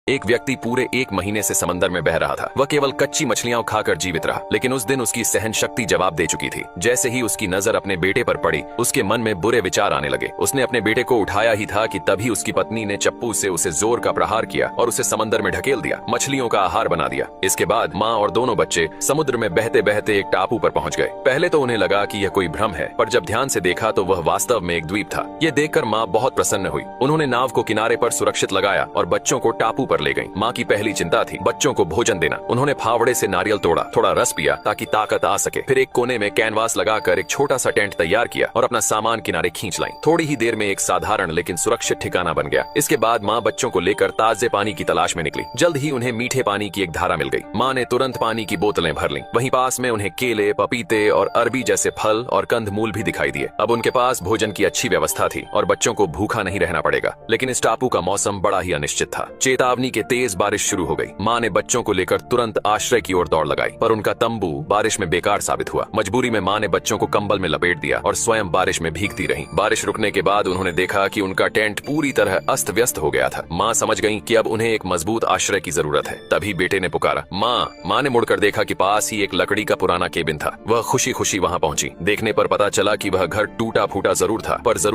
एक व्यक्ति पूरे 1 महीने से समंदर में बह रहा था। वह केवल कच्ची मछलियां खाकर जीवित रहा, लेकिन उस दिन उसकी सहन शक्ति जवाब दे चुकी थी। जैसे ही उसकी नजर अपने बेटे पर पड़ी, उसके मन में बुरे विचार आने लगे। उसने अपने बेटे को उठाया ही था कि तभी उसकी पत्नी ने चप्पू से उसे जोर का प्रहार किया और उसे समंदर में ढकेल दिया, मछलियों का आहार बना दिया। इसके बाद माँ और दोनों बच्चे समुद्र में बहते बहते एक टापू पर पहुंच गए। पहले तो उन्हें लगा कि यह कोई भ्रम है, पर जब ध्यान से देखा तो वह वास्तव में एक द्वीप था। यह देखकर माँ बहुत प्रसन्न हुई। उन्होंने नाव को किनारे पर सुरक्षित लगाया और बच्चों को टापू पर ले गईं। माँ की पहली चिंता थी बच्चों को भोजन देना। उन्होंने फावड़े से नारियल तोड़ा, थोड़ा रस पिया ताकि ताकत आ सके। फिर एक कोने में कैनवास लगाकर एक छोटा सा टेंट तैयार किया और अपना सामान किनारे खींच लाई। थोड़ी ही देर में एक साधारण लेकिन सुरक्षित ठिकाना बन गया। इसके बाद माँ बच्चों को लेकर ताजे पानी की तलाश में निकली। जल्द ही उन्हें मीठे पानी की एक धारा मिल गई। माँ ने तुरंत पानी की बोतलें भर लीं। वहीं पास में उन्हें केले, पपीते और अरबी जैसे फल और कंदमूल भी दिखाई दिए। अब उनके पास भोजन की अच्छी व्यवस्था थी और बच्चों को भूखा नहीं रहना पड़ेगा। लेकिन इस टापू का मौसम बड़ा ही अनिश्चित था। चेतावनी के तेज बारिश शुरू हो गई। माँ ने बच्चों को लेकर तुरंत आश्रय की ओर दौड़ लगाई, पर उनका तंबू बारिश में बेकार साबित हुआ। मजबूरी में माँ ने बच्चों को कंबल में लपेट दिया और स्वयं बारिश में भीगती रही। बारिश रुकने के बाद उन्होंने देखा कि उनका टेंट पूरी तरह अस्त व्यस्त हो गया था। माँ समझ गईं कि अब उन्हें एक मजबूत आश्रय की जरूरत है। तभी बेटे ने पुकारा, माँ। माँ ने मुड़कर देखा कि पास ही एक लकड़ी का पुराना केबिन था। वह खुशी खुशी वहाँ पहुंची। देखने पर पता चला कि वह घर टूटा फूटा जरूर था, पर जरूर